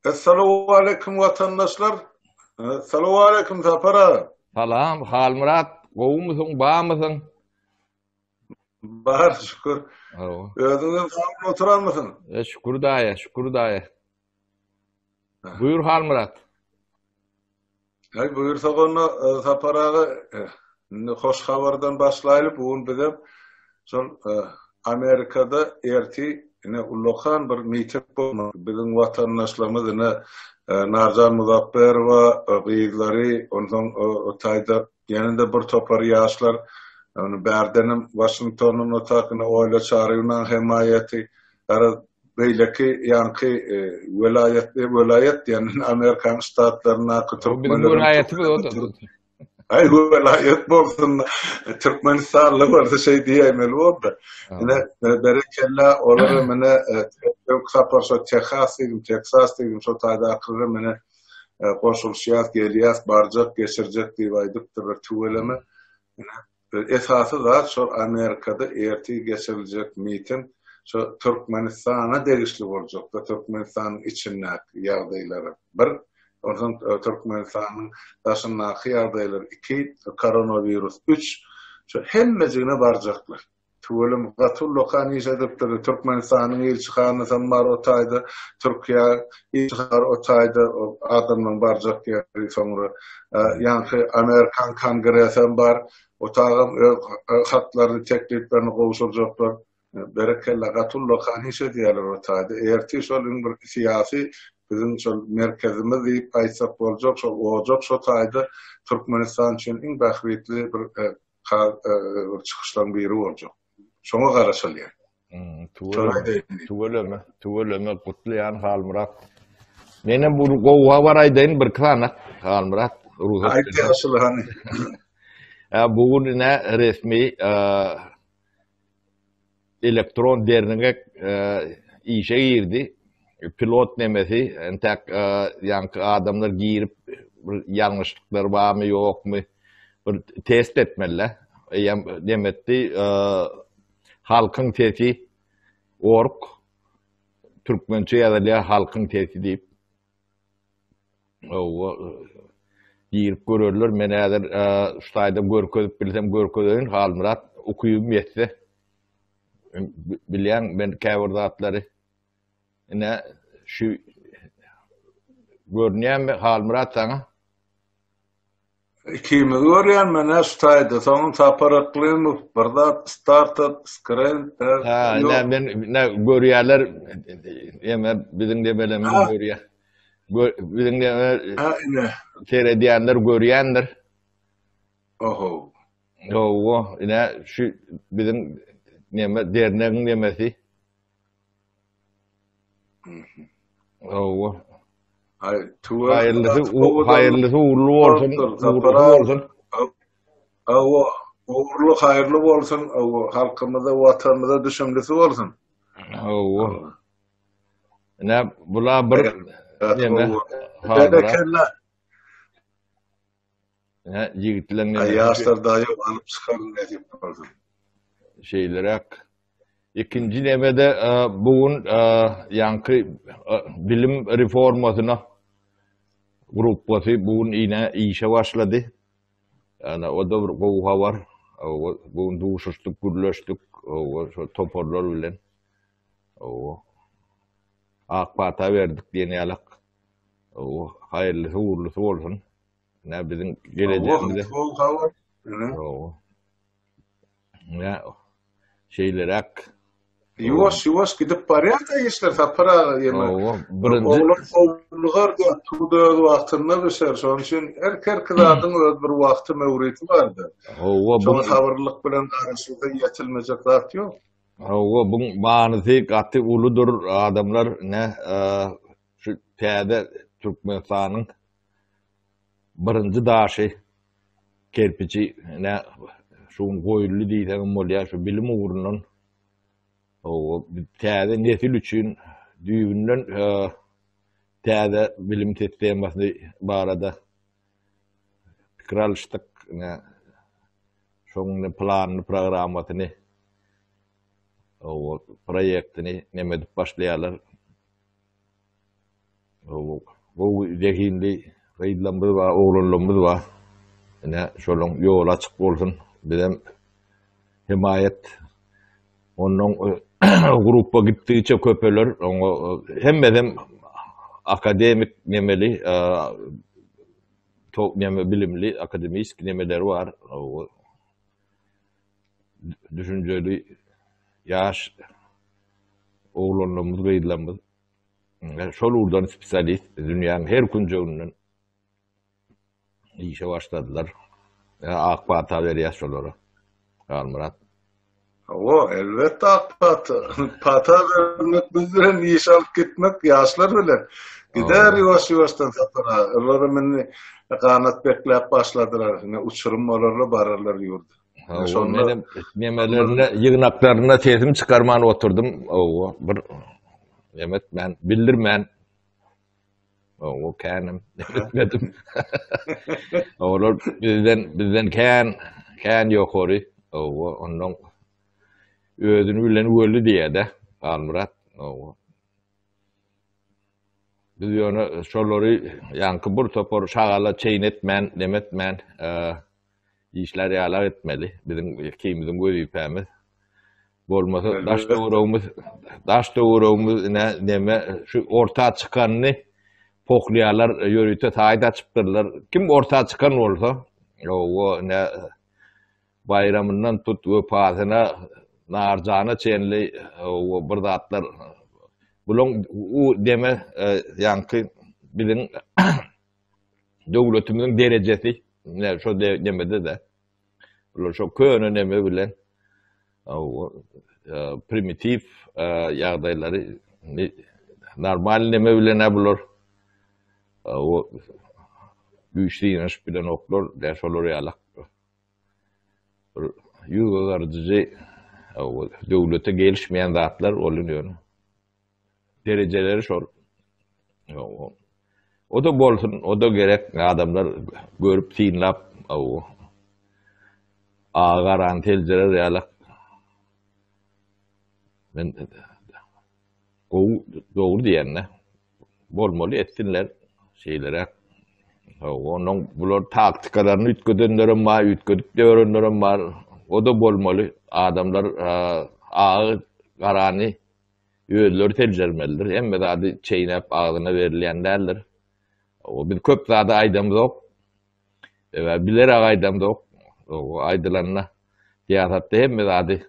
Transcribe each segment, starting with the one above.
Esselamu aleyküm vatandaşlar. Esselamu aleyküm Tapara. Salam, Halmurat, gowy musyň, ba mısın? Bahar şükür. Oo. Özüňiz sağlam oturan mısın? Şükür daýa, şükür daýa. Buyur Halmurat. Ay buyursa onu Taparaga hoş habardan başlaýlyp bugün bizim şol Amerikada erti ine ulokan bir miting bolmak. Bizim vatandaşlarymyz ine Narjan Muzafferova gyýlary ondan o taýda ýanynda bir topar ýaşlar onu berdenim Washington'un otakyna oýla çarygynyň hemaýeti beýleki ýanky welayet ýani Amerikan ştatlaryna O bizim vilayeti bu. ay welayet bolsun Türkmenistanly barda şey diýemeli boldy. Ine berekella olary mene sapar şo Texas diýim şo taýda akyrry mene goşulşýar gelýär barjak geçirjek diýip aýdypdyr bir tuweleme. Esasy da şo Amerikada erti geçiriljek miting şo Türkmenistana degişli boljak da Türkmenistan içindäki ýagdaýlary. Bir oradan Türkmenistanyň daşyndaky ýagdaýlary, 2 koronavirus, 3 şo hemmejine barjaklar. Tuwelem gatul lokan ýeşedipdir. Türkmenistanyň elçixanasy bar o taýda, Türkiýe elçixanasy o taýda adamlaryň barjak ýeri soňra ýanky Amerikan kongresi bar. O tağım hatlarını tekliflerini kovuşturacaklar. Berekella gatul lokan işe diýerler o taýda. Erti şolun bir siyasi bizim şol merkezimiz diýip aýtsak boljak, şol ojak şo taýda Türkmenistan üçin iň bahwetli bir çykyşlaryň biri boljak. Şoňa garaşalýar. Tuweleme gutlaýan Halmurat. Mene bu gowa war aýdyn bir kanaat Halmurat. Aýdy aşyl hani. Bugün resmi elektron derneğe işe girdi. Pilot nemesi, entek yankı adamlar girip yanlışlıklar var mı yok mu bir test etmeli. Demetti halkın tesi ork Türkmençe yazılı halkın tesi deyip girip görürler. Men äzer ştaýda görkezip bilsem görkezin Halmurat okuyup ýetse. Bilýän men käwirdatlary. Ine şu görnýärmi Halmurat saňa? Kimi görýän men ştaýda soňun taparaklymy birda startup screen ne görýärler eme biziň de belem görýär. Biziň de seyrediýänler görýändir. Oho. Ine şu biziň neme dernegiň nemesi. Hayırlısı uğurlu olsun. Uğurlu hayırlı bolsun. Halkymyza, watanymyza düşüngisi bolsun. Ne bula bir yigitlerin ýaşlar daýy alyp çykaryn diýip bolsun. Şeylerek. İkinci nemede bugün yankı bilim reformasyna grupy bugün ine işe başladı. Yani o da bir gowa var. Bugün duşuştuk, gürleşdik. Toparlar bilen. Akbata verdik diýenýärler. Hayırlısı uğurlusu bolsun. Ne bizim geleceğimizde. Ya şeylerek Yuvaş gidip barýar da işler tapara ýene. Oğullar da tuda wagtynda beşer. Şoň üçin her kizadyň öz bir wagty mewridi bardy. Şoň habarlyk bilen garaşyda ýetilmejek zat ýok. Bu manysy gaty uludur adamlar ne şu täze Türkmenistanyň birinji daşy kerpiçi ne şu goýully diýsen bolýar şu bilim uğrundan täze nesil üçin düýünden täze bilim tetleýämesi barada pikir alýşdyk. Şoň planny programasyny proyektini neme edip başlaýarlar. Bu zekindi gaýdlamyz var, oglanlarymyz var. Ene şolun ýol açyk bolsun. Bizim himayet onun gruppa gitdiçe köpeler hemmeden akademik nemeli çok neme bilimli akademik nemeler var. Düşünceli yaş oglanlarymyz gaýdlamyz. Şol urdan spesialist dünýäniň her kunjagyndan işe başladylar. Akbata berýär şolara. Almurat. O elbette akbata. Pata vermek bizden iş alıp gitmek yaşlar bilen. Gider yavaş-yavaştan satara. Onlara meni kanat beklep başladılar. Uçurum olarla bararlar yurdu. Menem nemelerine, yığınaklarına sesim çıkarman oturdum. Bir Emet ben bildirmen. O kendim etmedim. Olar bizden kan ýokary. Ondan özünü bilen öldü diýede Almurat. Biz ýöne şolary ýanky bir topar şagala çeýnetmen, demetmen işler ýalar etmeli. Bizim ikimizin göýüpämiz. Bolmasa daş döwrümiz neme şu orta çykanyny poklaýarlar, ýörüte taýda açypdyrlar. Kim orta çıkan bolsa, o ne bayramından tut wepatyna narjana çenli o bir zatlar bulun u deme ýanky bilen döwletimiziň derejesi ne şo demede de ular şo köne neme bilen primitif ýagdaýlary normal neme bilen bular o güýçli bilen oklar da şolar ýalak ýugardyjy döwlete gelişmeýän zatlar bolýar. Dereceleri şol. O da bolsun, o da gerek adamlar görüp tinlap agaran teljeler ýalak. Men doğru diýenne bolmaly etdiler şeylere. Onun bular taktikalarını ütködenlerim var, ütködüklerim var. O da bolmaly. Adamlar ağı garany öýleri teljermelidir. Hemme zady çeýnep ağzyna berilýänlerdir. O bir köp zady aýdam zok. We biler aýdam zok. O aýdylanyna ýa-da hemme zady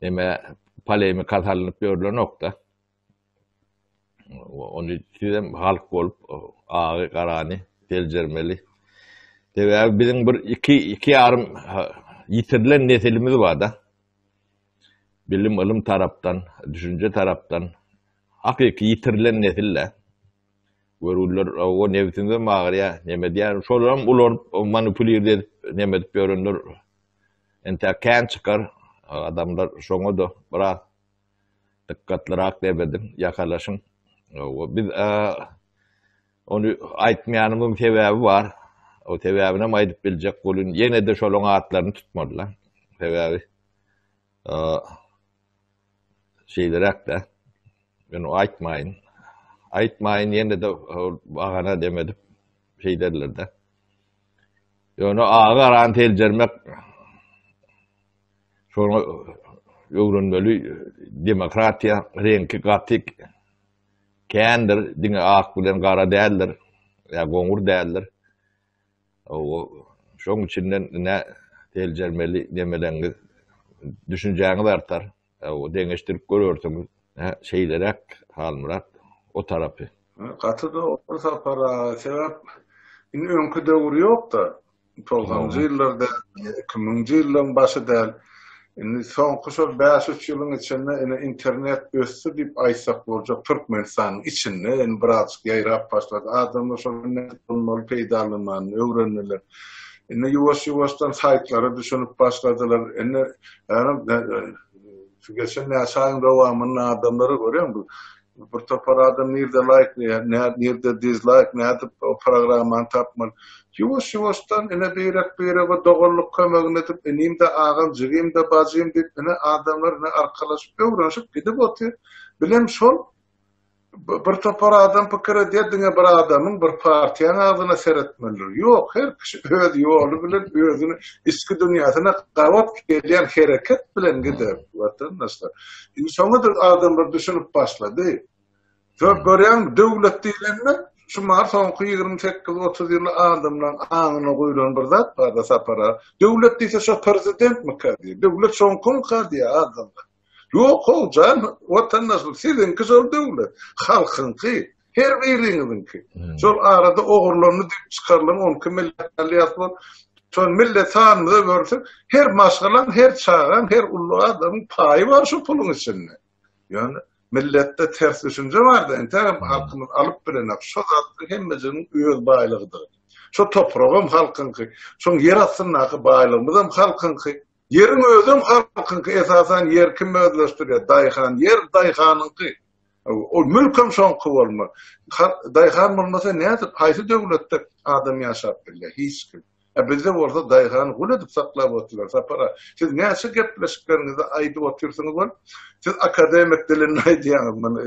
neme palemi katalanyp ýörler nokta. Onu sizem halk bolup ağı garany teljermeli. Dewe bizim bir iki yarım yitirilen nesilimiz var da. Bilim ilim taraptan, düşünce taraptan hakiki yitirilen nesille. Görürler o nevsinde mağaraya nemediyen şolam ular manipulir edip nemedip görünür. Ente kan çıkar adamlar şoňa da biraz dikkatlirak debedim yakalaşın. Biz onu aýtmaýanymyň sebäbi var. O sebäbine aýdyp biljek bolun ýene de şolaň atlaryny tutmadylar. Sebäbi şeylerek de ben aýtmaýyn ýene de bagana demedim şey derler de. Ýöne agaran teljermek şoňa öwrenmeli demokratiýa renki gatik kendir diňe ak bilen gara däldir ýa goňur däldir. Şoň içinden ne teljermeli demeleňiz düşünjäňiz artar. O deňeşdirip görüyorsunuz şeylerek Almurat o tarapy. Gatyda orta para sebäp öňkü döwür ýok da 90-njy ýyllarda 2000-njy ýyllaryň başy däl. Soňky şol 5-3 ýylyň içinde internet össü diýip aýsak boljak Türkmenistanyň içinde biraz ýaýrap başlady. Adamlar şol bolmaly peýdalanyny öwrendiler. Ýuwaş-ýuwaşdan saýtlara düşünüp başladylar. Geçen näşaň dowamyny adamlary görýän bu. Bir topar adam nerede like, nerede dislike, nerede programman tapman. Ýuwaş-ýuwaşdan beýrek dogurluk kömegini edip, enim de ağam, jigim de bajym diýip adamlar arkalaşyp öwrenşip gidip otyr. Bilem şol bir topar adam pikir edýärdiňe bir adamyň bir partiýanyň adyna seretmeleri. Ýok, her kişi öz ýoly bilen özüni iski dünýäsine gawap gelýän hereket bilen gider. Watandaşlar. Şoňadyr adamlar düşünüp başlady. Şol görýän döwlet diýilende şu mar soňky 28-30 ýyl adamlaryň aňyna goýulan bir zat bar da sapara. Döwlet diýse şo prezident mi kady? Döwlet şoňky kady adamlar. Yok olcan, vatandaşlık sizin kızıl devlet, halkınki, her birininki. Sol arada oğurlarını çıkarlan, onki milletlerle yapılan, son millet tanrıda görsün, her maşgalan, her çağıran, her ulu adamın payı var şu pulun içinde. Yani millette ters düşünce var da, interim halkımız alıp bilenek, şu zatlı hemmecinin üyöz baylığıdır. Şu toprağım halkınki, şu yer atsınaki baylığımızım halkınki, yerin özüm halkınki esasen yer kim özleştiriyor? Dayhan, yer dayhanınki. O mülküm şonku olma. Dayhan olmasa ne yapıp? Haysi devlette adam yaşap bile, hiç kim. Bizde orada dayhanı gül edip saklap oturuyor. Sapara. Siz ne açık yapılaşıklarınızda aydı otursunuz var? Siz akademik dilini aydıyanız.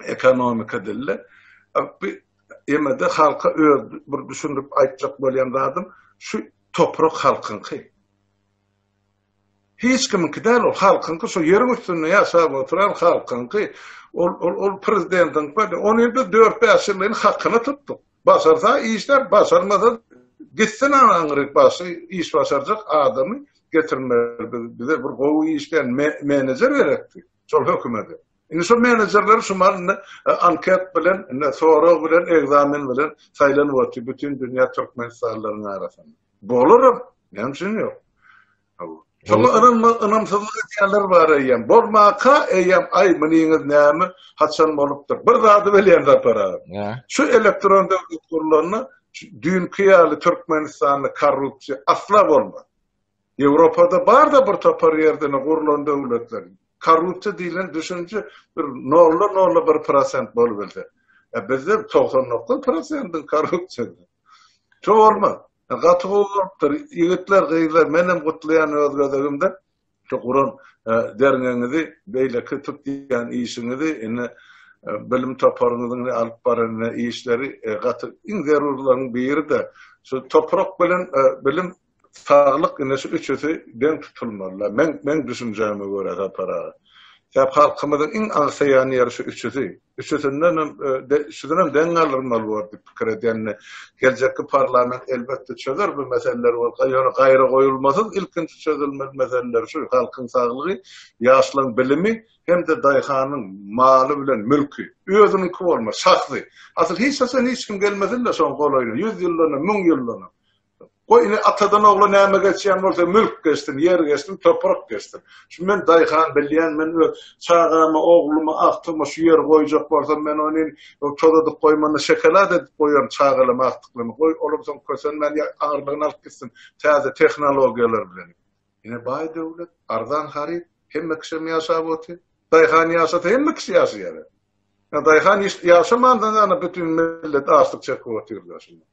Ekonomika dille. Yemede halka bir düşünüp aytacak bolyan adam şu toprak halkınki. Hiç kiminki değil o halkınki, şu yerin üstünde yaşap oturan halkınki. O prezidentin var, onu yılda 4-5 yılın hakkını tuttuk. Başarsa işler, başarmasa gitsin anırık başı, iş başaracak adamı getirmeler. Bize bir kovu işleyen menajer verekti. Sol hükümeti. Şu menajerler şu malını anket bilen, soru bilen, egzamin bilen sayılan vakti bütün dünya Türkmenistanlarının arasında. Bolurum. Nemsin yok. Şoňa ynamsızlyk etýänler bar eýem. Bolmaka eýem ay meniňiz näme hatsan bolupdyr. Bir zady bilýän zapara. Şu elektron döwlet gurularyny düňkü ýaly Türkmenistanyň korrupsiýa asla bolmaz. Ýewropada bar da bir topar ýerde gurulan döwletler. Korrupsiýa diýilen düşünje bir 0,01% bolup bildi. Bizde 90% korrupsiýa. Çok olmaz. Gatı olupdyr. Ýigitler, gyýlar menem gutlayan özgedegimde şu Guran derneğinizi beýle tutýan işinizi ine bilim toparyňyzyň alyp baran işleri gatı iň zerurlaryň biri de şu toprak bilen bilim saglyk ine şu üçüsi deň tutulmaly. Men düşünjäme görä tapara. Täp halkymyzyň iň agsaýan ýeri şu üçüsi. Üçüsinden şudan deň alyrmaly boldy pikir edýänler. Geljekki parlament elbetde çözer bu meseleler bol. Ýöne gaýra goýulmasyn ilkinji çözülmeli meseleler şu halkyň saglygy, ýaşlaryň bilimi hem de daýhanyň maly bilen mülki. Özüniňki bolmaz, şahsy. Asyl hiç kim gelmesin de şoň golaýly 100 ýyllana, 1000 ýyllana. Koyne atadan oğlu näme geçýän bolsa mülk geçtin, yer geçtin, toprak geçtin. Şu men daýhan bilýän, men çağama, oğluma, aktyma şu yer goýjak bolsam men onu çodadyk goýmany şokolad edip goýar çağalama, aktyklama. Goý olupsan kösen men ağırlygyny alyp gitsin. Täze tehnologiýalar bilen. Ine baý döwlet, arzan haryp, hemme kişi ýaşap otur. Daýhan ýaşap, hemme kişi ýaşaýar. Daýhan ýaşamandan bütün millet açlyk çekip oturýar şunda.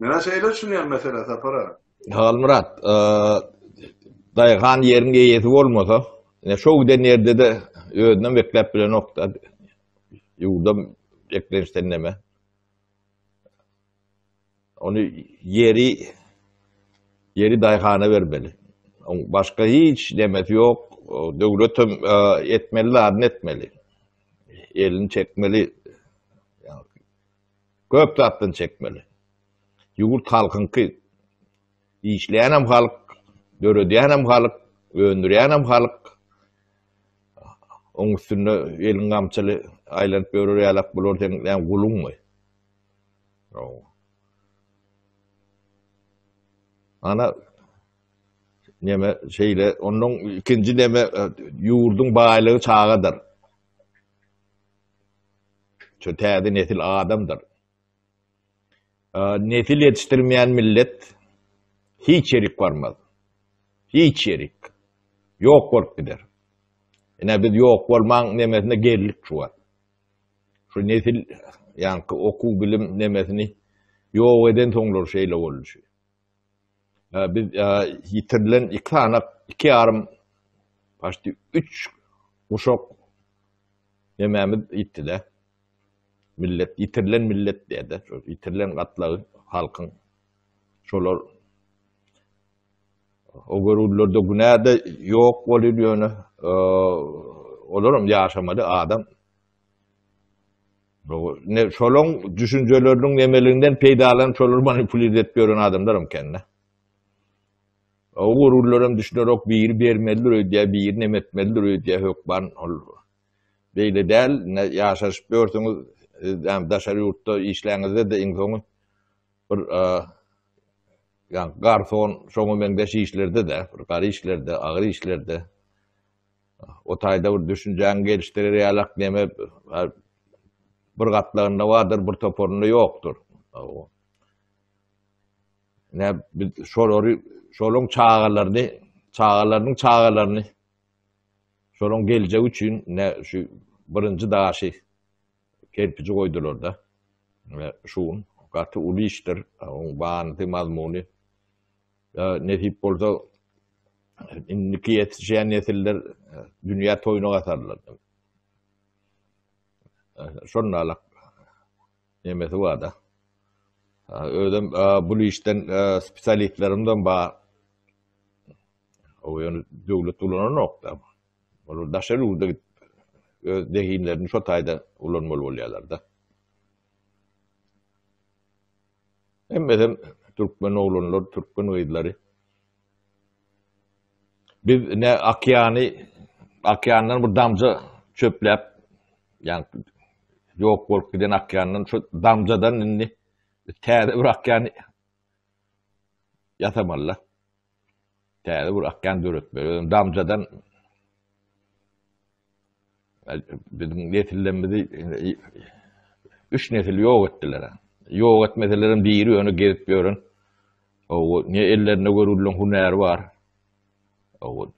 Mena şeýle düşünýän mesele sapara. Halmurat, daýhan ýerine ýetip bolmasa, şo giden ýerde de özünden beklep bilen nokta ýurda eklenişdenleme. Onu yeri daýhana berbeli. Başka hiç demet ýok. Döwletim etmeli, adyn etmeli. Elini çekmeli. Köp zatdan çekmeli. Ýurt halkynky işleýän hem halk, döredýän hem halk, öndürýän hem halk. Oň üstünde elin gamçyly aýlanyp ýörýärler bolar diýen gulunmy. Ana neme şeýle onuň ikinji neme ýurduň baýlygy çağadyr. Şu täze nesil adamdyr. Nesil yetiştirmeyen millet hiç yerik varmaz. Hiç yerik. Yok bolup gider. Ine biz yok bolmaň nemesine gerlik şu var. Şu nesil yani okuw bilim nemesini yok eden soňlar şeýle bolýar. Biz yitirilen iki yarım başta 3 uşak Nememiz itti de. Millet, yitirilen millet dedi. Yitirilen gatlağı halkın. Şolar o görüllerde günah da yok oluyor. Olurum yaşamadı adam. Ne şolun düşüncelerinin emelinden peydalan şolar manipüle etmiyor adamlarım kendine. O gururlarım düşünerek bir vermelidir diye bir nemetmelidir diye hükman olur. Böyle değil, ne yaşaş gördünüz, dışarı yurtta işlerinizde de insanın bir yani garson, şoğun mendeşi işlerde de, garı işlerde, ağır işlerde, o tayda bir düşüncen geliştirir yalak neme bir katlarında vardır, bir toporunda yoktur. Ne şolun çağalarını şolun geleceği için ne şu birinci daşı kerpici koydular da ve şuun katı ulu iştir, bağıntı mazmunu netip olsa indiki yetişen nesiller dünya toyunu atarlar. Şonun alak nemesi var da. Ödüm bu işten spesialistlerimden o yani devlet ulanı nokta. Onu daşarı urda dehimlerini şu tayda ulanmalı oluyorlar da. Hem Türkmen oğlanlar, Türkmen oğulları. Biz ne Akyan'dan bir damca çöplep, yani yok bolup giden Akyan'dan şu damcadan inni täze bir Akyan yatamalla. Täze bir Akyan döretme. Damcadan bizim nesillerimizi 3 nesil yok ettiler. Yok etmelerin biri onu gelip görün. O ne ellerine görülen hüner var. O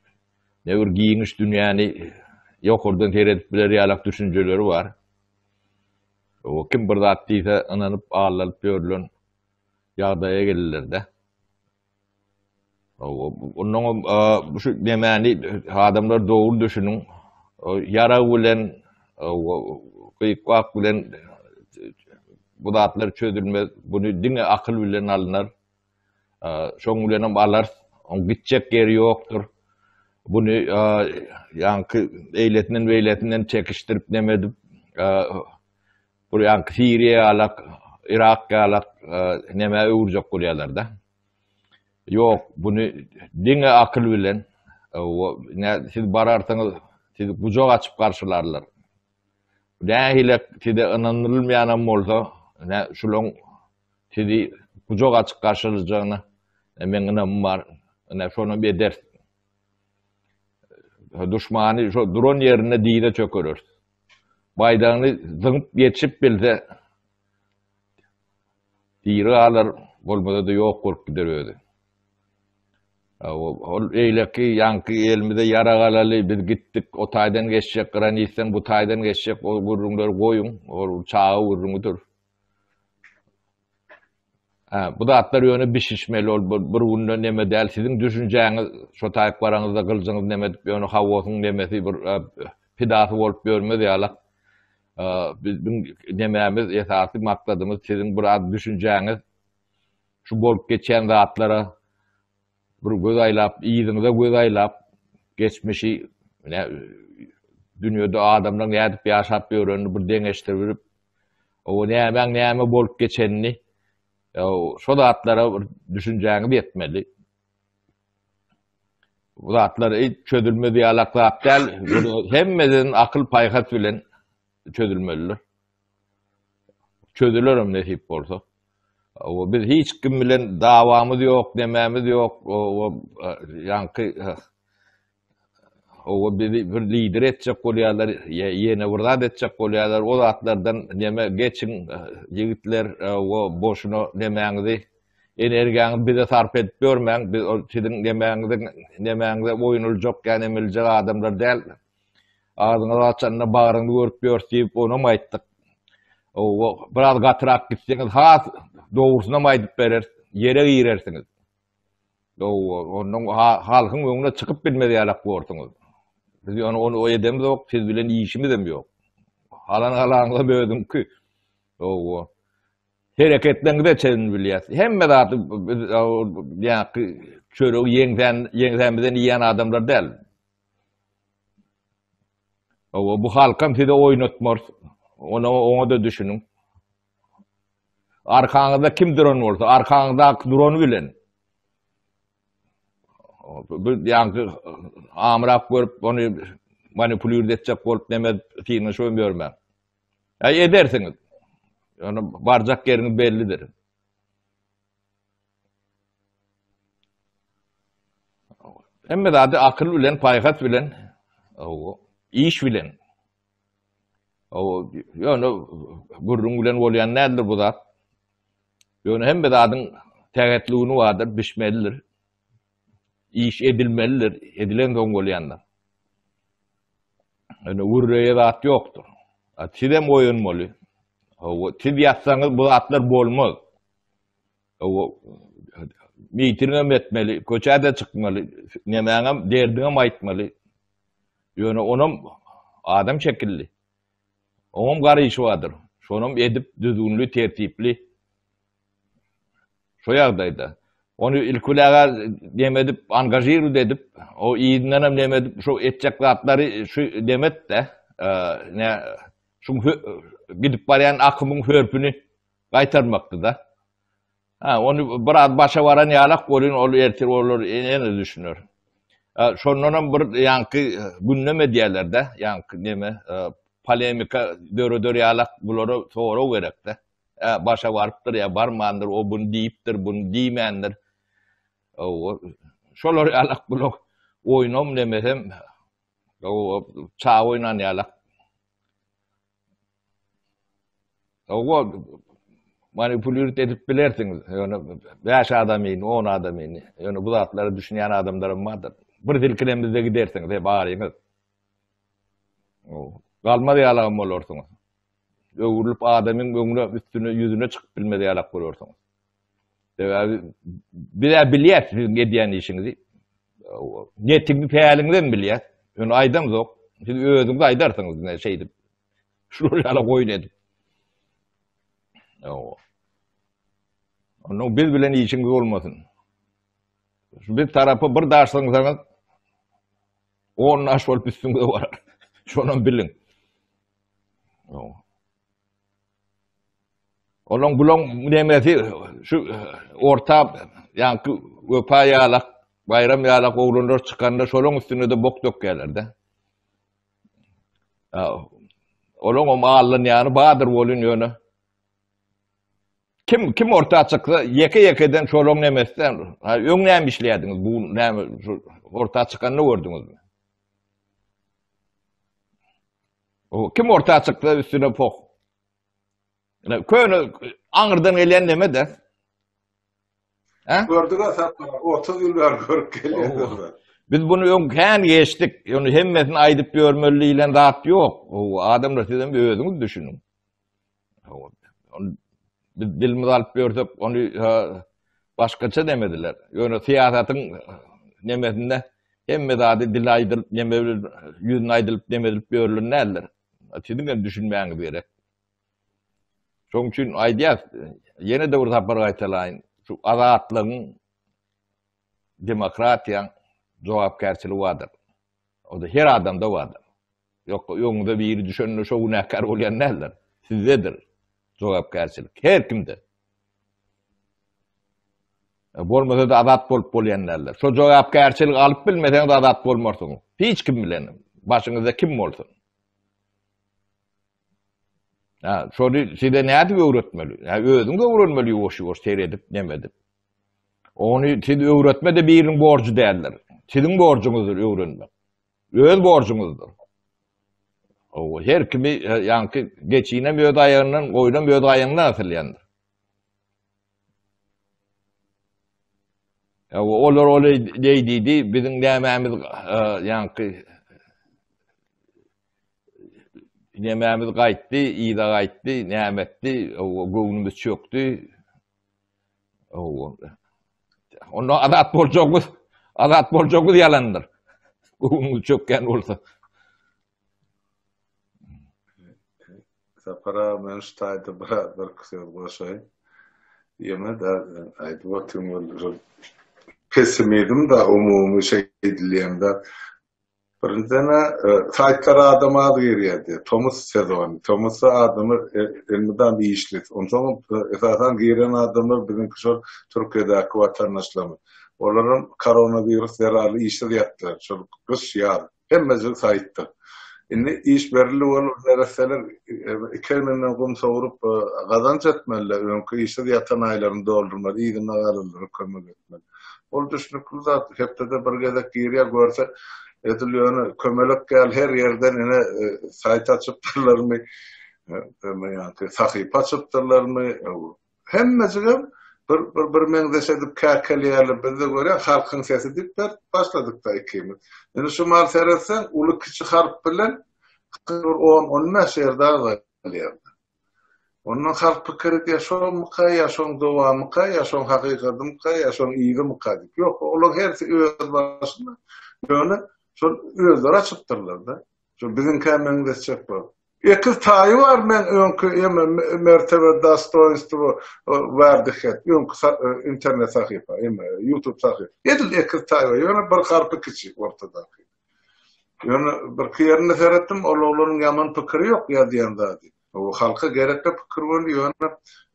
ne bir giyiniş dünyanı yok oradan teredit bilir yalak düşünceleri var. O kim bir attıysa ananıp ağlanıp görülen yağdaya gelirler de. Onun şu demeni adamlar doğru düşünün. Yara bilen, kıyıkvak bilen bu dağıtlar çözülmez. Bunu dine akıl bilen alınır. Şoň bilenem alar. On gitjek yeri yoktur. Bunu yankı eyletinden çekiştirip demedip bu yankı Suriye alak, Irak alak neme uğurcak oluyorlar da. Yok bunu dine akıl bilen siz bararsanız sizi kucak açıp karşılarlar. Dahilek sizi inanılmayan olsa şulun sizi kucak açıp karşılayacağına men inanım var. Şonu bir ders. Düşmanı şu drone yerine dide çökürür. Baydağını zıngıp geçip bilse diri alır, olmadı da yok kork gider öyle. Eyleki yankı elimizde yara kalalı biz gittik o taydan geçecek granisten bu taydan geçecek o vurumları koyun o çağı vurumudur. Bu da atlar yönü bir şişmeli ol bir günde neme değil sizin düşüneceğiniz şu tayık varanızda kılcınız neme yönü havosun nemesi bir pidası olup görmedi yalak. Bizim nememiz esası maksadımız sizin biraz düşüneceğiniz şu bolup geçen zatlara bir göz aylap, iyisinize göz aylap, geçmişi, dünyada adamdan yadip yaşap öğrenip, bir deneştirip, o neyme bolup geçenini, şu zatlara düşüneceğini yetmeli. Bu zatlara hiç çözülmedi yalaklar değil, hemmizin akıl paykat bilen çözülmelidir. Çözülürüm nesip olsa. Biz hiç kim bilen davamız yok, dememiz yok. Yankı bizi bir lider edecek oluyorlar, yeni vurdat edecek oluyorlar. O zatlardan neme geçin yigitler boşuna demenizi, energiyanızı bize sarf edip görmeyin. Biz sizin demenize oyunulacak, yani emilecek adamlar değil. Ağzınızı açanına bağrını görüp görseyip onu mu ettik? Biraz gatırak gitseniz, doğrusuna mı aydıp verir, yere girersiniz. Onun halkın önüne çıkıp bilmedi yalak borsunuz. Biz onu o edemiz yok, siz bilen işimiz de mi yok? alan böldüm ki. O hareketlerini çetin bilýär. Hemme zat ýa-ni çörek ýeňden bilen ýan adamlar däl. O bu halkam size oynatmar. Onu da düşünün. Arkaňyzda kim duran bolsa, arkaňyzda durany bilen. Bir ýa-ni amrak görüp onu manipulýar etjek bolup näme tiýini şo görmän. Edersiňiz. Onu barjak ýeriňiz bellidir. Hemme zady akyl bilen, paýhat bilen, iş bilen. Ýöne gurrun bilen bolýan nädir bu zat? Ýöne hemme zadyň tägetligini bardyr, bişmelidir. İş edilmelidir, edilen soň bolýanlar. Ýöne urreye zat ýokdur. Tidem oýunmaly. Tid ýatsaňyz bu zatlar bolmaz. Miýtiňem etmeli, köçäde çykmaly, nemäňem derdiňem aýtmaly. Ýöne onam adam şekilli. Onam garyşy bardyr. Şonam edip düzgünli, tertipli. Şo ýagdaýda. Onu ilkulara demedip, angajir edip, o iýdiňem demedip, şo etjek zatlary şu demet de, şu gidip barýan akymyň hörpüni gaýtarmakdy da. Onu biraz başa baran ýalak bolýan, ol ertir bolar, ene düşünür. Şondan bir ýanky günneme diýerler de, ýanky neme, polemika döre ýalak bulary soraw gerek de. Başa barypdyr ýa barmandyr, o bunu diýipdir, bunu diýmändir. Şolar ýalak bular oýnam demesem, ça oýnan ýalak. Manipulýar edip bilersiňiz. Ýöne 5 adamyny, 10 adamyny, ýöne bu zatlary düşünýän adamlarym bardyr. Bir dilkilemizde gidersiňiz, hep baryňyz. Galmady ýalagym bolarsyňyz. Öwürlüp adamyň öňüne, üstüne, ýüzüne çykyp bilmedi ýalak bolarsyňyz. Bilýär sizin edýän işiňizi. Netini täliňden bilýär. Ýöne aýdam zok. Siz özüňiz aýdarsyňyz ne şeýdip. Şol ýalak oýun edip. Onu biz bilen işiniz olmasın. Bir tarafı bir daşsanız 10 aş olup üstünde var. Şunu bilin. Onun bulun demesi şu orta yani öpa yalak, bayram yalak oğlunlar çıkanda şolun üstüne de bok dökkerler. Onun o mağallın yani bağdır bolun yönü. Kim orta çıksa yeke-yekeden şolun nemesinden öňläm işleýädiňiz bu näme orta çykanyny gördüňiz mi? Kim orta çıksa üstüne pok. Köýnü aňyrdan gelýän neme de? Gördük asaplar 30 ýyl bar görüp gelýär. Biz bunu öňkän geçdik. Ýöne hemmesini aýdyp görmeli bilen zat ýok. Adamlar sizden özüňiz düşünün. Biz dilimiz alıp görsek onu başkaça demediler. Ýöne siýasatyň nemesinde hemme zady dil aýdyryp, neme ýüzüni aýdyryp demedip görülür näler. Sizden düşünmäňiz gerek. Şoň üçin aýdýar, ýene de bir tapar gaýtalaýyn. Şu azatlygyň, demokratiýaň jogapkärçiligi bardyr. O da her adamda bardyr. Ýok, ýöňde bir düşünýär, şo günäkär bolýan näler? Sizdedir. Jogapkärçilik her kimde. Bolmasa da azat bolup bolýanlar. Şo jogapkärçilik alyp bilmeseň de azat bolmarsyň. Hiç kim bilen. Başyňyzda kim bolsun. Şonu size näde öwretmeli? Özüňiz öwrenmeli ýoş teredip, nemedip. Onu siz öwretmede biriň borjy däldir. Siziň borjuňyzdyr öwrenmek. Öz borjuňyzdyr. Her kimi ýanky geçine möd aýagynyň, goýuna möd aýagynyň asylýandyr. Olar diýdi, biziň nämämiz ýanky nemämiz gaýtdy, ýyda gaýtdy, nämetdi, göwnümiz çökdi. Onu azat boljagyz ýalandyr. Göwnümiz çökken bolsa. Para men ştayda bir kısır boşay. Yeme da aydı vaktim pesimedim da umumi şey ediliyem da. Birincene saytlara adam adı giriydi. Thomas sezon. Thomas adamı elmeden bir işlet. Ondan esasen giren adamı bizim kışor Türkiye'deki vatandaşlarımız. Onların koronavirüs yararlı işleri yaptılar. Çok kış yağdı. Hem meclis sayıttı. Inni iş berli olup dereseler kelmenden kum soğurup kazanç etmeli. Önkü işleri yatan aylarını doldurmalı. İyi günler alırlar. Kırmızı etmeli. Ol düşünüklü zat. Hep de bir gezek giriye görse ediliyor. Kömelek gel her yerden yine sayt açıptırlar mı? Sahipa açıptırlar mı? Hem meclis bir meňzeşedip käkelýärler bizde göre halkyň sesi dip başladyk da ikimiz. Indi şu mal seretsen uly kiçi harp bilen 10 şerde galýar. Onun halk pikiri ýaşaýmyka, ýaşaň dowamyka, ýaşaň hakykatymyka, ýaşaň ýygymy dip. Ýok, olar hersi öz başynda. Ýöne şol özleri açypdyrlar da. Şu bizim kämeňde çek bar. Ekil taýy bar men öňkü mertebe dostoýnstwo berdihet. Öňkü internet sahypa, YouTube sahypa. Edil ekil taýy, ýöne bir harpy kiçi ortada. Ýöne bir kýerine seretdim, olaryň ýaman pikiri ýok ýa-diýenda. O halka gerekli pikir bolýar,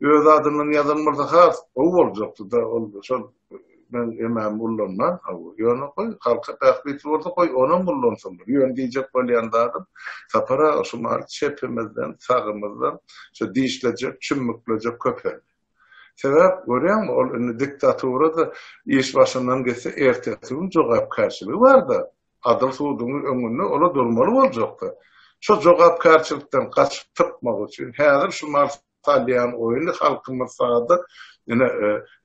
ýöne öz adynyň ýazylmasa has, o boljakdy da oldu. Şol ben emem bulunma, ýöne koy, halka tähbit bolsa koy, ona bulunsyn. Ýöne diýjek bolýanda adam, sapara şu mar çepimizden, sagymyzdan, şu diýişlejek, çümmüklejek köpel. Sebäp görýärmi, ol diktatura da iş başyndan geçse ertesi jogap karşılıgy bar da. Adyl suwduň öňünde ola durmaly boljakdy. Şu jogapkarçylykdan kaçyp typmak üçin häzir şu marsalýan oýuny halkymyz sahada ýene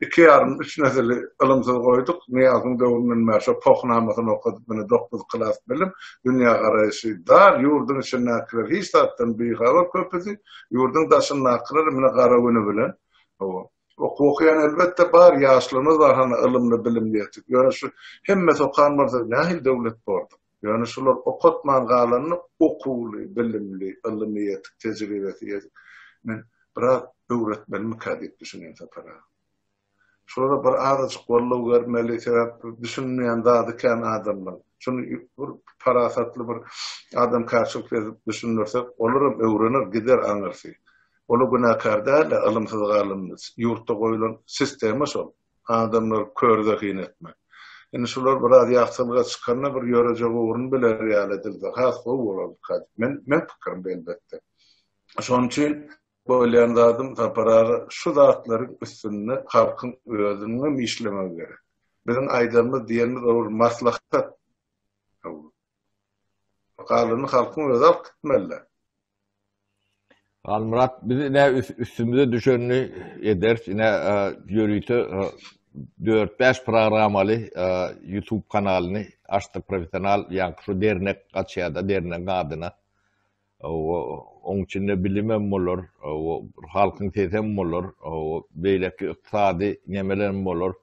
2,5-3 nesili ylymsyz goýduk. Niýazyň döwründen mäşe pohnamasyny okudyp, meni 9 klas bilim, dünýä garaýşy dar, ýurduň içinde kirer, hiç zatdan bir habar köpüzi, ýurduň daşyna kirer, meni gara güni bilen. Okuyan elbette bar, ýaşlymyz bar, hana ylymly bilimli ýetik. Ýöne şu hemmesi okan bolsa, nähil döwlet bordy. Yani şular okutman galanını okuly, bilimli, ylymyýet, tejribesi. Men biraz öwretmenimi kadip düşünýän sapara. Şurada bir azajyk gollaw görmeli, sebäp düşünmeýän dadykan adamlar. Şunu bir parasatly bir adam karşylyk berip düşünürsek, olaram öwrenir, gider aňyrsy. Ola günahkar däl, ylymsyz galymyz. Ýurtda goýulan sistema şol. Adamlar körde hynetmek. Yani şular biraz ýaxşylyga çykanda bir ýörejek urun bilen real edildi. Has bu bolar. Men pikirim elbetde. Şoň üçin bolýan zadym taparary şu zatlaryň üstünde halkyň özüni işlemek gerek. Bizim aýdymyz diýenimiz ol maslahat. Galyny halkyň özü alyp gitmeli. Almurat bizi ne üstümüze düşenini eder, yine yürüytü 4-5 programalı YouTube kanalını açtık profesyonel, yani şu dernek açıyada, dernek adına. Onun içinde bilimem olur, halkın tesem olur, beyleki iqtisadi nemelerim olur,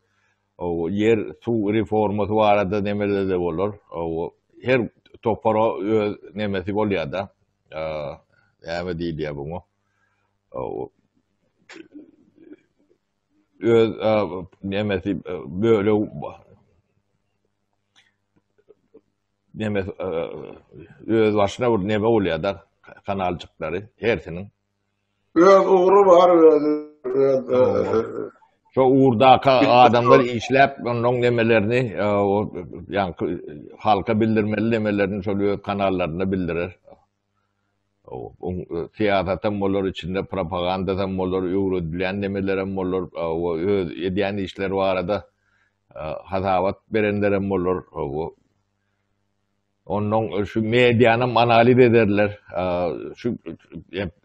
yer su reforması var arada nemeleri de olur. Her topara nemesi oluyor da. Yani değil ya bunu. Nemesi böyle nemesi öz başına bir neme oluyor da kanalcıkları hersinin. Öz uğru var. Şu uğurdaki adamlar işlep onun nemelerini yani halka bildirmeli nemelerini şöyle kanallarında bildirir. Siyasetem olur, içinde propagandatem olur, öwredilen nemelerim olur, ediyen işler var arada hatavat berenlerim olur. Onun şu medyanın analiz ederler. Şu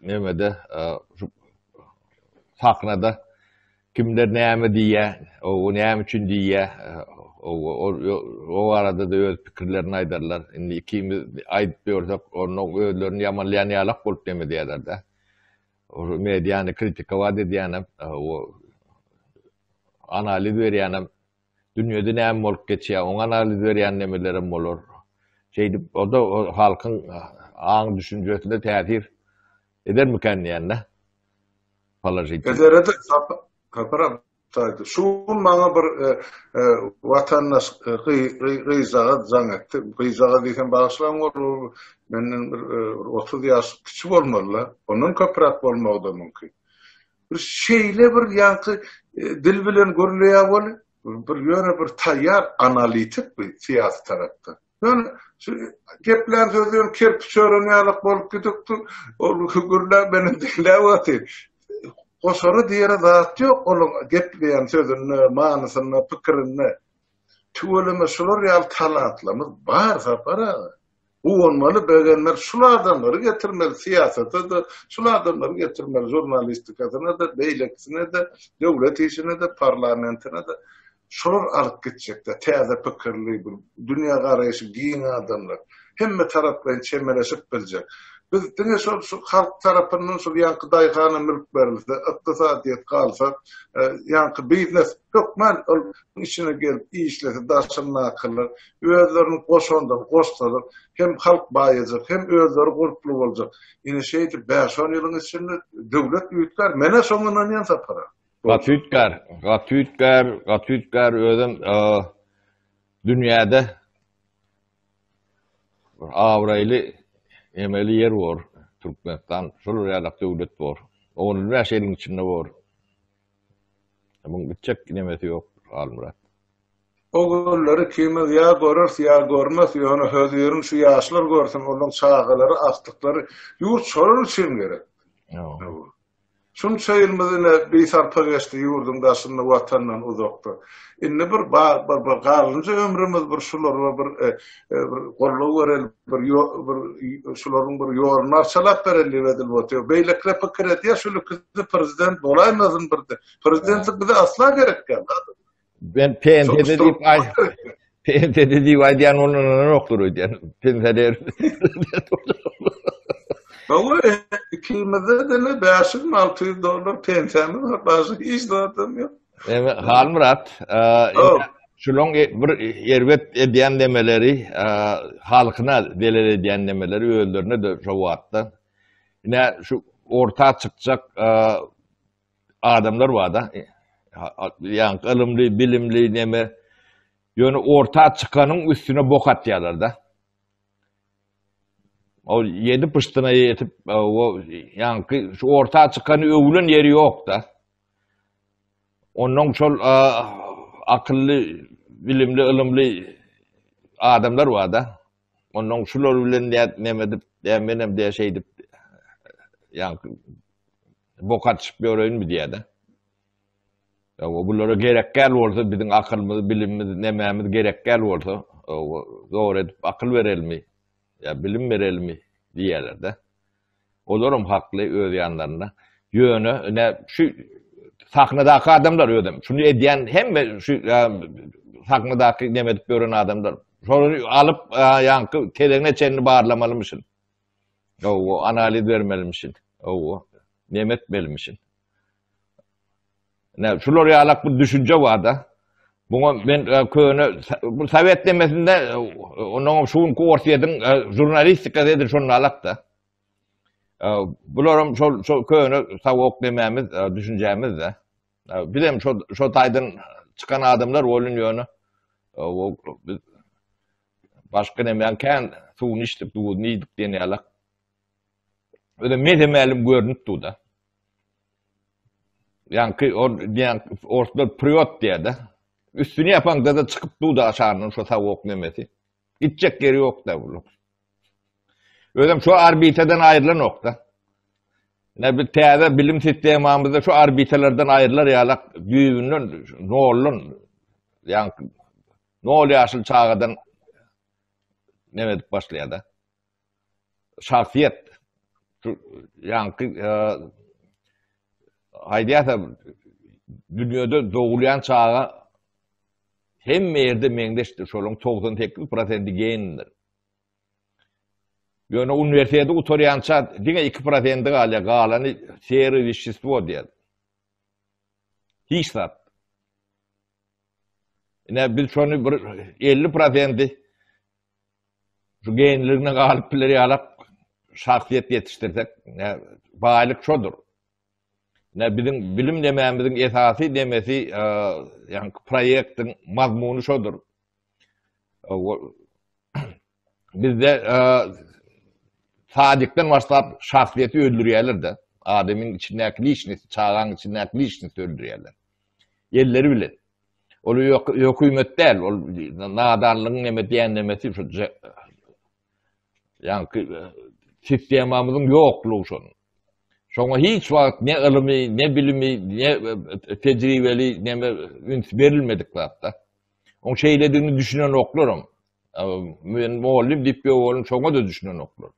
nemede şu sahnada kimler näme diye, o näme üçin diye o arada da öz pikirlerini aydarlar. Indi ikimiz ayıp diyorsak onun özlerini yamanlayan yalak bolup deme diyorlar da. O medyanı kritika var dediğine o analiz veriyanım dünyada näme bolup geçýär, o analiz veriyan nemelerim olur. O da halkın aň düşünjesinde täsir Eder miken ýa-da? Palajyt. Ederede kapara taýdy. Şu maňa bir watandaş gyzaga jaň etdi. Gyzaga diýen bagşlan bol menden bir 30 ýaş kiçik bolmaly. Onun köprak bolmagdy mümkin. Bir şeýle bir ýanky dil bilen görülýär bol. Bir ýöne bir taýýar analitik bir siýasat tarapda. Yani gepler sözüyorum kirpiç öğreniyarlık bolup gidipdi. Ol figürler benim dinlewati. Koşarı diýere zat ýok. Onuň gepleýän sözüni, manysyny, pikirini tüweleme şular ýal talatlamyz bar sapara. Bu olmaly begenler şulardan biri getirmeli siýasata da, şulardan biri getirmeli jurnalistikasyna da, beýleksine de, döwlet işine de, parlamentine de. Şolar alıp gitjekler, täze pikirli bir dünýä garaýşy giň adamlar. Hemme tarapdan çemeleşip biljek. Biz diňe şu halk tarapyndan şu ýanky daýhana mülk berilse, ykdysadyýet galsa, ýanky biznes kökmen içine gelip işlese, daşyny akyllar, özlerini goşandan goşsalar, hem halk baýajak, hem özleri gurplu boljak. Ine şeýdi 5-10 ýylyň içinde döwlet üýtler mene soňundan ýan sapara. Gatütkar özüm dünýäde awraýly emeli yer bor, Türkmenistan, şol ýerlek döwlet bor. Onun näşeliň içinde bor. Bu gitjek nemeti ýok, Almurat. O günleri kimez ýa görür, ýa görmez, ýöne höýürin şu ýaşlar görsün, onuň çağalary, aktyklary ýurt şolun üçin gerek. Şunu çayılmadığına bir sarpa geçti yurdum daşında vatandan uzakta. İnne bir galınca ömrümüz bir şular bir golluğu verel bir şuların bir yornar çalap vereli vedil botuyor. Beylekle pikir et ya şunu kızı prezident olaymazın bir de. Prezidentlik bize asla gerek geldi. Ben PNT'de deyip aydiyan onun yoktur ödeyen. PNT'de Baba ikimizde de ne $500-600 pensiyamız var. Başka iş dağıtım yok. Halmurat, şulon bir yervet ediyen demeleri, halkına deler ediyen demeleri öldürüne de şovattı. Yine şu orta çıkacak adamlar var da, yani ılımlı, bilimli neme, yani orta çıkanın üstüne bok atıyorlar da. O 7 pıştına yetip o yankı şu orta çıkanı övülün yeri yok da. Onun şol akıllı, bilimli, ılımlı adamlar var da. Onun şular bilen nemedip benim diye şeydip yankı bokat çıkıyor mi diye de. Ya bunlara gerek gel olsa bizim akılımız, bilimimiz, nememiz gerek gel olsa doğru edip akıl verelim mi? Ya bilim verelim mi diyeler de. Olurum haklı öz yanlarına. Yönü ne şu saknadaki adamlar ödem. Şunu ediyen hem şu saknadaki demetip gören adamlar. Sonra alıp yankı telerine çenini bağırlamalımışsın. O analiz vermelimişsin. O nemetmelimişsin. Ne şular yalak bir düşünce var da. Bunu ben köyüne, bu Sovet demesinde onun şuun kuorsiyetin jurnalistika dedir şunun alak da. Bularım şu köyüne savuk dememiz, düşüncemiz de. Bilem şu taydan çıkan adamlar olun yönü. Başka demeyen kendi suun içtip, suun iyiydik dene alak. Öyle medemelim görünüp da. Yani ortada priot diye de. Üstünü yapan da çıkıp da aşağının şu tavuk nemeti. Gidecek yeri yok da bunu. Öyle şu arbiteden ayrılan nokta. Ne bir teyze bilim sistemimizde şu arbitelerden ayrılar yalak düğünün, noğulun, yani noğul yaşıl çağıdan nemet başlaya da. Şahsiyet. Yani haydiyata dünyada doğulayan çağa hem yerde meňdeşdir şolun 98% geýindir. Ýöne üniversitede utorýança diňe 2% galya galany seri wişçisi diýer. Hiç zat. Ne biz şonu 50% şu geýinligine galyp bileri alap şahsiyet yetiştirsek, bağlılık şodur. Bizim bilim dememizin esası demesi yani proyektin mazmunu şodur. Bizde sadikten başlap şahsiyeti öldürüyorlar da. Adem'in içindeki lişnesi, çağın içindeki lişnesi öldürüyorlar. Yerleri bile. Olu yok hükümet değil. Nadarlığın neme diyen nemesi yani sistemimizin yokluğu şunun. Şoňa hiç wagt ne ılımy, ne bilimi, ne tecrübeli, ne üns berilmedik hatta. O şeylediğini düşünen oklarım. Men muallim dip ýolun şoňa da düşünen oklar.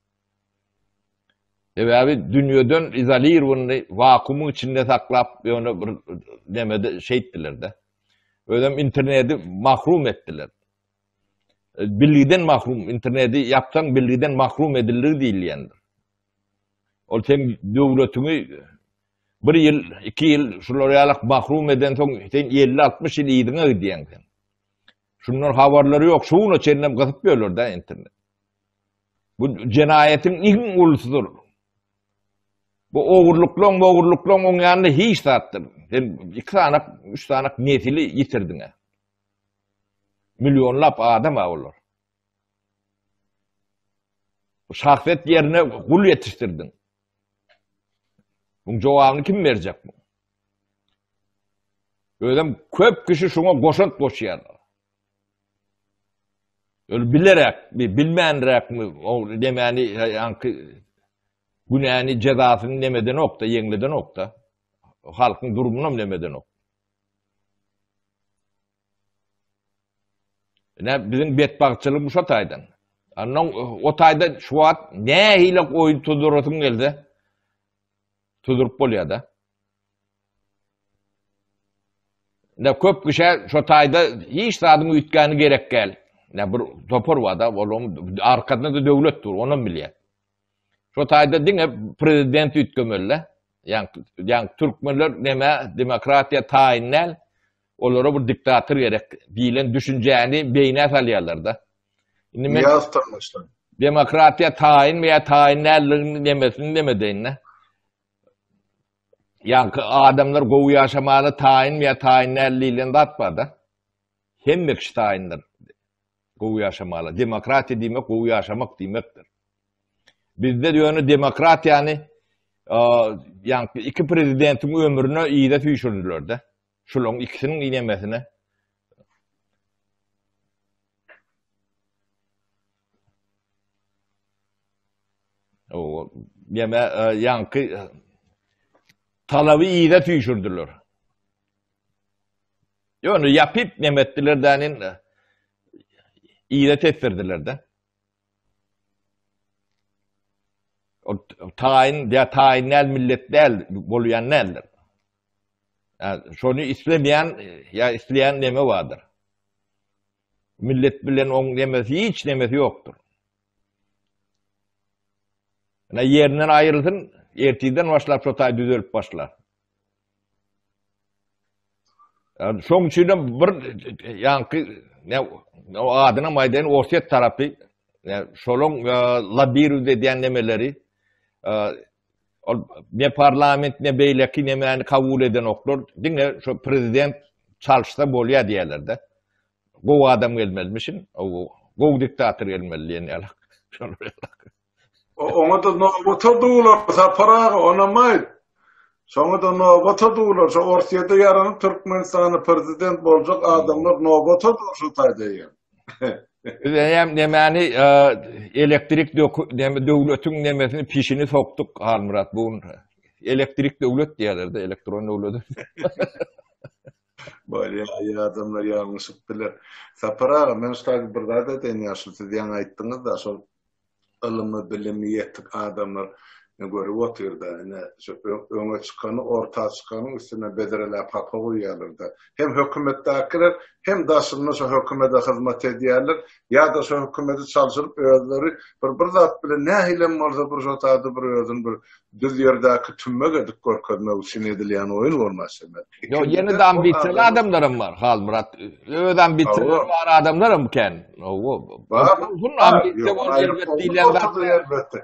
Ebabi dünýeden izolir bunu vakumun içinde saklap ýöne bir demede şeyitdiler de. Ödem interneti mahrum ettiler. Bilgiden mahrum, interneti yapsan bilgiden mahrum edilir diýilýändir. Ol sen döwletini 1 ýyl, 2 ýyl şular ýalyk mahrum eden soň sen 50-60 ýyl ýydyňa gidýän sen. Şunlar habarlary ýok, şuňa çennem gazyp ýörler da internet. Bu jenaýetin iň ulusydyr. Bu ogurluklaň oň ýanynda hiç zatdyr. Sen 2 sanak, 3 sanak nesili ýitirdiňe. Milyonlap adam awlar. Bu şahsiyet yerine gul yetiştirdin. Bunun jogabyny kim berjek bu? Ödem köp kişi şoňa goşant goşýar. Öl bilerek, bilmänrekmi, o demäni ýanky günäni cezasyny nemeden okda, ýeňleden okda. Halkyň durumuna nemeden ok. Bizim betbagçylyk bu şataýdan. Andan o taýda şu wagt nähile oýun tuduratyn gelde. Tudurup bolýar da. Köp kişi şu taýda hiç zadyň üýtgäni gerek gel. Bir topor wada, bolum arkada da döwlet dur, onu bilýär. Şu taýda diňe prezident üýtgemelle. Ýani türkmenler neme demokratiýa taýinel, olara bir diktator gerek diýilen düşünjäni beýne salýarlar da. Indi men demokratiýa taýin we taýinelligini nemesini demedinne. Yani adamlar gowy ýaşamany taýin we taýinelliginden datmady. Hemme kişi taýindir. Gowy ýaşamaly. Demokratiýa diýmek gowy ýaşamak diýmekdir. Bizde ýöne demokratiýany yani iki prezidentin ömrüne iyide tüýşürdiler de. Şulan ikisinin inemesine. O yankı talabi iyide tüýşürdiler. Ýöne yapıp nemetdiler danin iyide tettirdiler de. O taýinel milletler bolýan näler? Şonu islemeyen neme vardır. Millet bilen on nemesi hiç nemesi yoktur. Yerinden ayrılsın, ertiden başlap şotay düzelip başlar. Şoň üçin bir ýanky o adyna maýdan Orset tarapy şolong labirü diýen nemeleri ne parlament ne beýleki nemeni kabul eden oklar diňe şu prezident çalşsa bolýar diýerler de. Bu adam gelmezmişin, bu diktator gelmeli ýene. Ona da oturdular, saparağı onamaydı. Sonra da oturdular, şu Orset'de yarın Türkmenistan'ı prezident bolacak adamlar oturdular şu taýda. Nemani elektrik döwletiň nemesini pişini soktuk Halmurat bu elektrik döwlet diýerler, elektron döwlet. Böyle adamlar ýalňyşypdylar. Saparaga men şol bir zada deňýärsiz diýen aýtdyňyz da şol ılımy bilimi ýetdik adamlar görüp oturda öňe çykany orta çykanyň üstüne bederele papa goýýarlar da. Hem hökümetdekiler hem daşyny şu hökümete hyzmat edýärler, ýa da şu hökümeti çalşyryp özleri bir zat bilen nähilem bolsa bir şotady bir özüň bir düz ýerdäki tümmek edip görkezmek üçin edilýän oýun bolmasyn. Yo ýene-de ambisiýaly adamlarym bar, Halmurat. Öz ambisiýaly bar adamlarym ken. Bu ambisiýa bolan elbetde.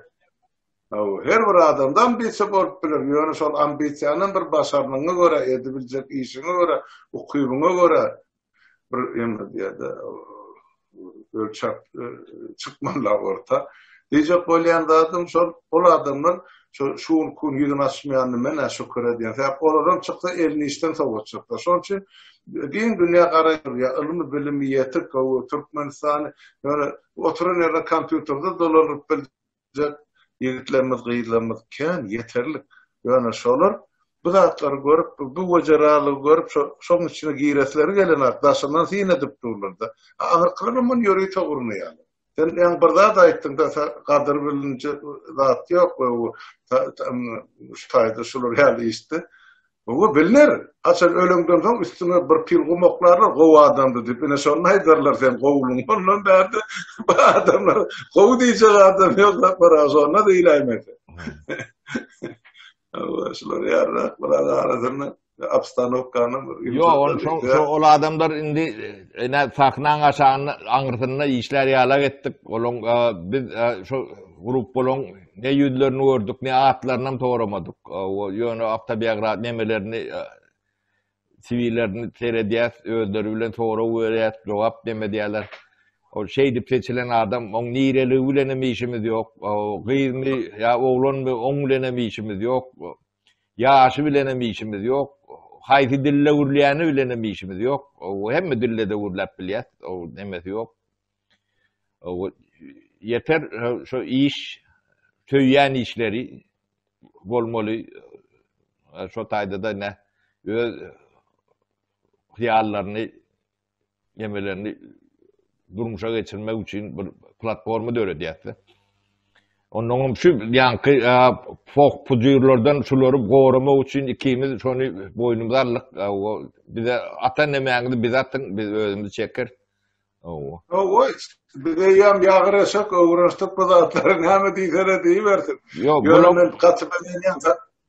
Her bir adamdan ambisiýa bolup biler. Ýöne şol ambisiýanyň bir başarmagyna görä, edebiljek işine görä, ukybyna görä bir emre diýerde ölçäp çykmanlar orta. Diýjek bolýan adam şol ol adamlar şuun kun ýüzüne aşmaýanny mene şükür edýän. Sebäp olaram çyksa elini işden sowat çykdy. Şoň üçin din dünýä garaýar, ilmi bilimi ýetip, Türkmenistany ýöne oturan ýerde kompýuterde dolanyp biljek ýigitlerimiz, gyýylarymız kän ýeterlik. Ýöne şolar bu zatlary görüp, bu wejeralygy görüp, şoň içine giýresleri gelen arkdaşlardan syn edip dururlar. Agyrkylarymyň ýöri togurny ýaly. Sen ýa-ni bir zat aýtdyň da gadyr bilinçi zat ýok, şaýda şular ýaly işte. Bu bilinir. Açan ölümden soň üstüne bir pil gumoklarlar, gowy adamdy diýip, ine şonu aýdarlar sen gowluň. Ondan bäde bu adamlar gowy diýjek adam ýok da bir azona diýilmedi. Allah şular ýarrak bir arasyny abstanowkany. Ýok, ol adamlar indi ene saknan aşagyny aňyrtyna işler ýala getdik. Olaň biz şu grup bolan ne ýüzlerini gördük, ne atlaryndan toğramadyk. Ýöne awtobiografia nemelerini sivillerini seredýär, özleri bilen toğra berýär, jogap demedýärler. O şey dip seçilen adam, oň nireligi bilen işimiz ýok. Gyzmy ýa oglanmy oň bilen işimiz ýok. Ýaşy bilen işimiz ýok. Haýsy dille gürleýäni bilen işimiz ýok. O hemme dille de gürläp bilýär. O nemesi ýok. O yeter şu iş töýýän işleri bolmaly. Şu taýda da ne öz hyýallaryny nemelerini durmuşa geçirmek üçin bir platforma döredýär. Ondan şu ýanky fok pujurlardan şulary goramak üçin ikimiz şonu boýnumyza aldyk. Bize atan nemäňdi biz atyn, biz özümüz çeker. Bize ýam ýagyraşak öwrüşdik bu zatlaryň häme diýsere diýbersin. Ýok, bolan gatyp berýän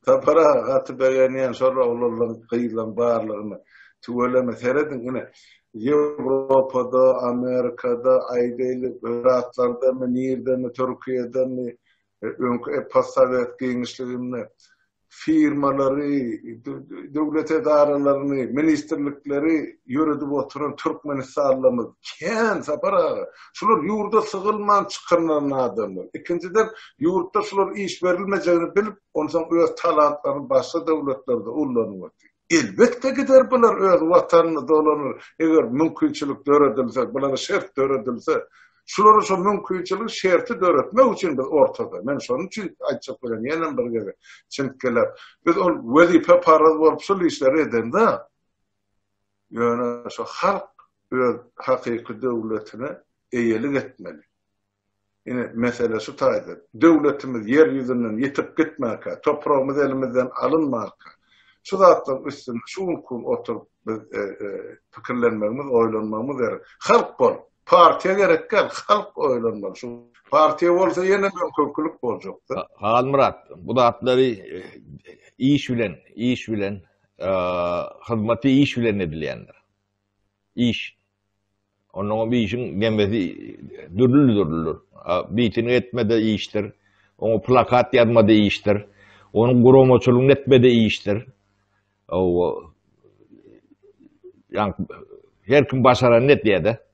tapara gatyp berýän şorra olaryň gyýlan barlygyny tuweleme seredin ine. Ýewropada, Amerikada, aýdyly ratlarda, Nirde, Türkiýede, öňkü postsovet giňişliginde firmalary, döwlet edaralaryny, ministrlikleri ýöredip oturan Türkmenistanlymyz kän sapara. Şular ýurda sygylman çykanlan adamlar. Ikinciden ýurtda şular iş berilmejegini bilip, ondan öz talantlaryny başga döwletlerde ullanyp elbette gider bular öz watanyny dolanır. Eger mümkinçilik döredilse, bulara şert döredilse, şulara şu mümkinçilik şerti döretmek üçin biz ortada. Men şonu üçin aýtjak bilen ýene bir gere çinkkelep. Biz ol wezipe paraz bolup şol işleri edende, ýöne şu halk öz hakyky döwletine eýelik etmeli. Ine mesele şu taýda. Döwletimiz ýer ýüzünden ýetip gitmäkä, toprağımız elimizden alınmakä. Şu zatlar üstüne şuun kun oturup pikirlenmemiz, oýlanmamız gerek. Halk bol. Partiýa gerek gel, halk oýlanmaly. Şu partiýa bolsa ýene köpkülük boljak. Halmurat, bu zatlary iş bilen hyzmaty iş bilen edilýänler. İş. Onuň bir işin gemesi dürlür. Bitini etmede iştir. Onu plakat yazmada iştir. Onun guromoçuluğunu etmede iştir. Yani her kim başaran net diye de.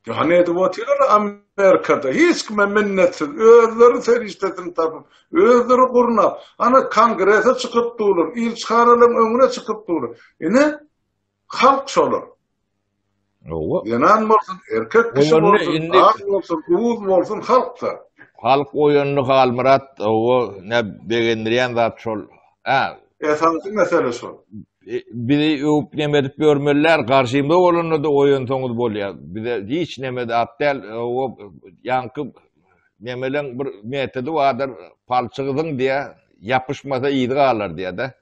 Yani edip oturuyor Amerika'da. Hiç kime minnetsiz. Özleri seriştetini tapıp. Özleri kurnap. Ana kongrese çıkıp durur. İl çıkaralım önüne çıkıp durur. Yine halk şolur. Yanan olsun, erkek kişi olsun, ağır olsun, uğuz olsun, halk da. Halk oyunlu Halmurat, o ne beğendiren zat şol. Esansı mesele şol. Biri öp nemedip görmeler, karşımda olanı da oyun soňuz bolýar. Bize hiç nemedi atdel, o yankı nemelen bir metodi vardır, palçıgıdın diye yapışmasa iyidi kalır diye de.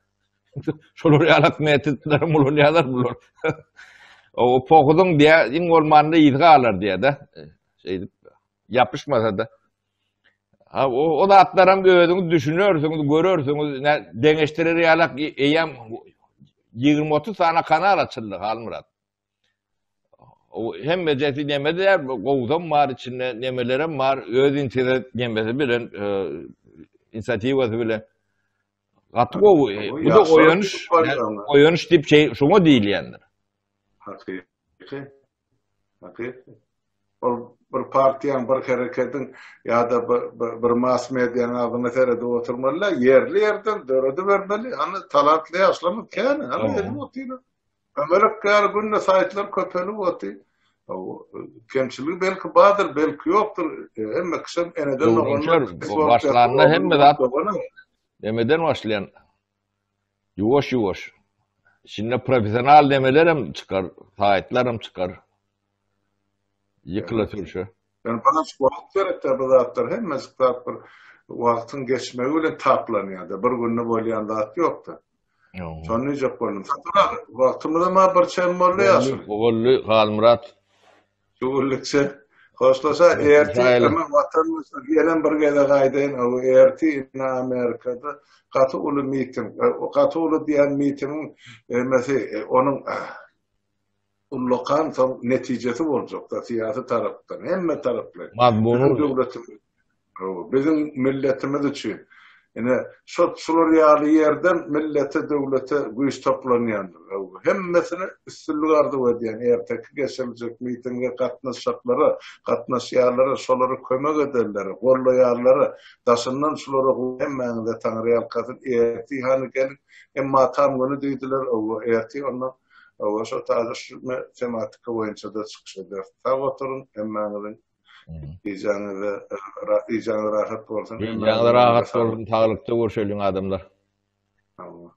Şolary alak metodlary bolýarlar bular. O pokudun diye in olmanda iyidi kalır diye de. Yapışmasa da. O da atlaram özüňiz düşünürsüňiz, görürsüňiz, deňeştirer ýalak eýem 20-30 sana kanal açyldy Halmurat. hem meceti nemede gowdan var içinde nemelerim var öz internet nemesi bilen inisiyativası bilen gatı gow bu da oýanyş dip şey şoňa diýilýändir. Hakiki. Bir partiýaň bir hereketin ýa-da bir mass mediýanyň adyna terede oturmalylar, yerli yerden döredi bermeli. Any talantly ýaşlamy kän, any edip otyna. Amerikalar günde saytlar köpelip oty. Kemçilik belki badır, belki ýokdur. Hemme kişim eneden başlarına hemme zat demeden başlayan yuwaş. Şimdi profesional demelerim çıkar, saytlarım çıkar. Yıkıla türşü. Yani bana wagt gerek bu zatlar hemmesi zat bir wagtyň geçmegi bilen taplanýar. Bir günne bolýan zat ýokdur. Şonu jok boldum. Wagtymyzda ma bir çen bolly ýaşy. Bolly Galmurat. Şuurlukça hoşlaşa erti ama vatanımız gelen bir gele gaýdyn o erti Amerikada gaty uly miting o gaty uly diýen mitingin mesele onuň ullokan netijesi boljak da siyasi tarapdan hemme taraplar. Bizim milletimiz üçin ene şolar ýaly ýerden millete döwlete güýç toplanýandyr. Hemmesini üstünlük ardy edýän erteki geçiljek mitinge gatnaşýarlara şolary kömek ederler, gollaýarlara daşyndan şolary hemmeňde taňry ýalkatyn erti hany gelip emma tam güni diýdiler o erti ondan o şo taýyşmy tematika boýunça da çykyş eder. Taw oturun hemmeňiň İcanı rahat bolsun. İcanı rahat bolsun, taýlykda görşelýän adamlar. Allah.